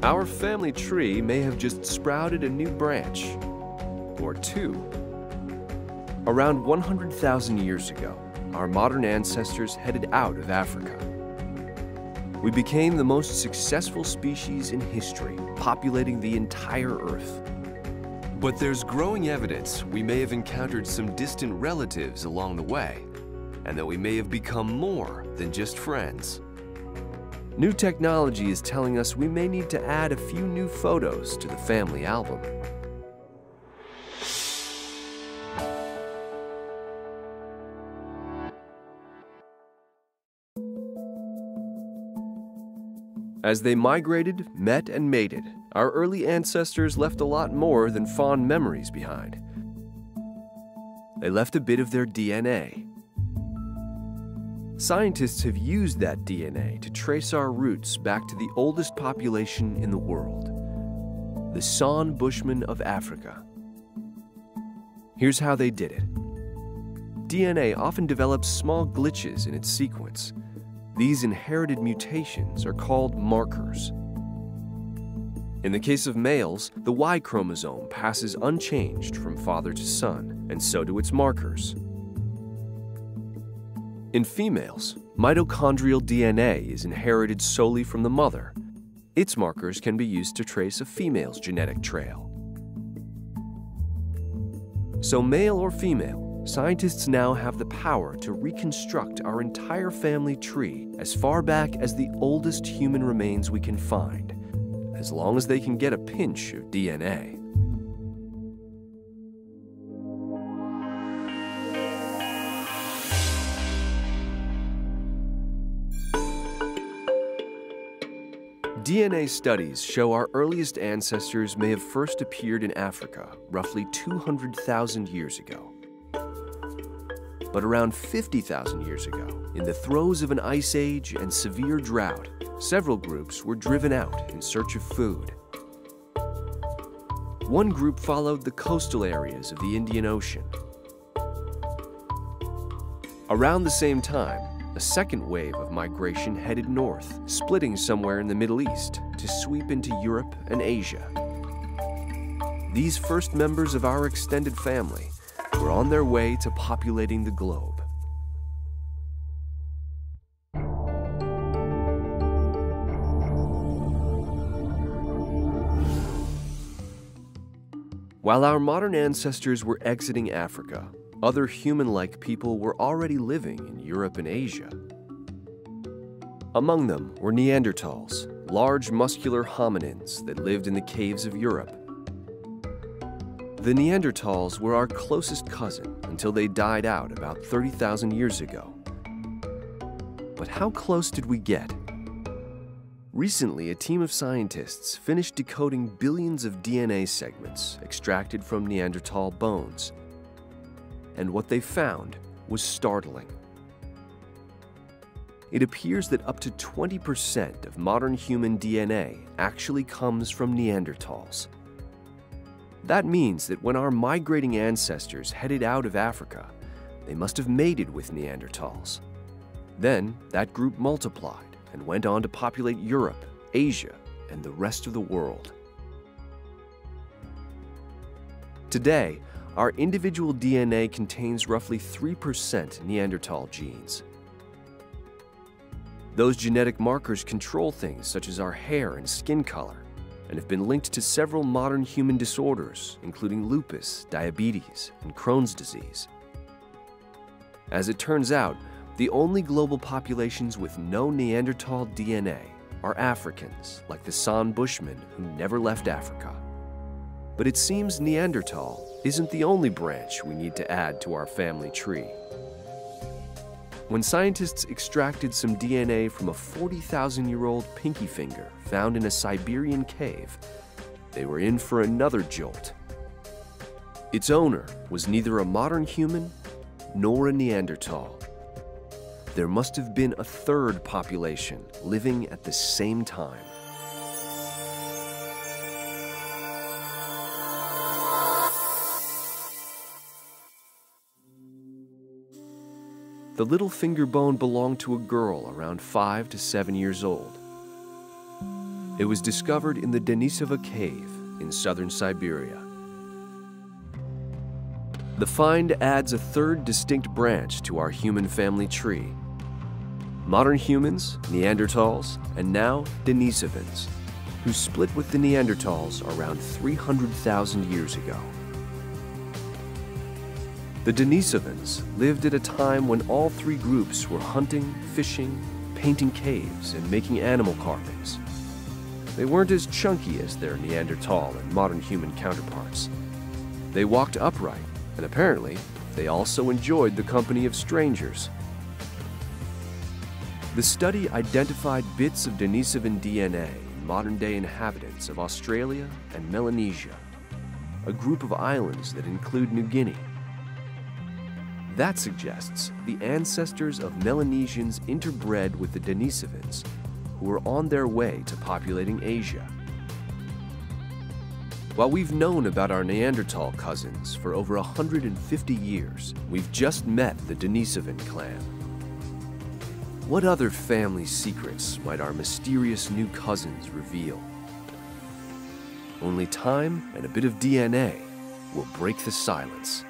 Our family tree may have just sprouted a new branch, or two. Around 100,000 years ago, our modern ancestors headed out of Africa. We became the most successful species in history, populating the entire Earth. But there's growing evidence we may have encountered some distant relatives along the way, and that we may have become more than just friends. New technology is telling us we may need to add a few new photos to the family album. As they migrated, met, and mated, our early ancestors left a lot more than fond memories behind. They left a bit of their DNA. Scientists have used that DNA to trace our roots back to the oldest population in the world, the San Bushmen of Africa. Here's how they did it. DNA often develops small glitches in its sequence. These inherited mutations are called markers. In the case of males, the Y chromosome passes unchanged from father to son, and so do its markers. In females, mitochondrial DNA is inherited solely from the mother. Its markers can be used to trace a female's genetic trail. So male or female, scientists now have the power to reconstruct our entire family tree as far back as the oldest human remains we can find, as long as they can get a pinch of DNA. DNA studies show our earliest ancestors may have first appeared in Africa roughly 200,000 years ago. But around 50,000 years ago, in the throes of an ice age and severe drought, several groups were driven out in search of food. One group followed the coastal areas of the Indian Ocean. Around the same time, a second wave of migration headed north, splitting somewhere in the Middle East to sweep into Europe and Asia. These first members of our extended family were on their way to populating the globe. While our modern ancestors were exiting Africa, other human-like people were already living in Europe and Asia. Among them were Neanderthals, large muscular hominins that lived in the caves of Europe. The Neanderthals were our closest cousin until they died out about 30,000 years ago. But how close did we get? Recently, a team of scientists finished decoding billions of DNA segments extracted from Neanderthal bones. And what they found was startling. It appears that up to 20% of modern human DNA actually comes from Neanderthals. That means that when our migrating ancestors headed out of Africa, they must have mated with Neanderthals. Then that group multiplied and went on to populate Europe, Asia, and the rest of the world. Today, our individual DNA contains roughly 3% Neanderthal genes. Those genetic markers control things such as our hair and skin color, and have been linked to several modern human disorders, including lupus, diabetes, and Crohn's disease. As it turns out, the only global populations with no Neanderthal DNA are Africans, like the San Bushmen who never left Africa. But it seems Neanderthal isn't the only branch we need to add to our family tree. When scientists extracted some DNA from a 40,000-year-old pinky finger found in a Siberian cave, they were in for another jolt. Its owner was neither a modern human nor a Neanderthal. There must have been a third population living at the same time. The little finger bone belonged to a girl around 5 to 7 years old. It was discovered in the Denisova Cave in southern Siberia. The find adds a third distinct branch to our human family tree. Modern humans, Neanderthals, and now Denisovans, who split with the Neanderthals around 300,000 years ago. The Denisovans lived at a time when all three groups were hunting, fishing, painting caves, and making animal carvings. They weren't as chunky as their Neanderthal and modern human counterparts. They walked upright, and apparently, they also enjoyed the company of strangers. The study identified bits of Denisovan DNA in modern-day inhabitants of Australia and Melanesia, a group of islands that include New Guinea. That suggests the ancestors of Melanesians interbred with the Denisovans, who were on their way to populating Asia. While we've known about our Neanderthal cousins for over 150 years, we've just met the Denisovan clan. What other family secrets might our mysterious new cousins reveal? Only time and a bit of DNA will break the silence.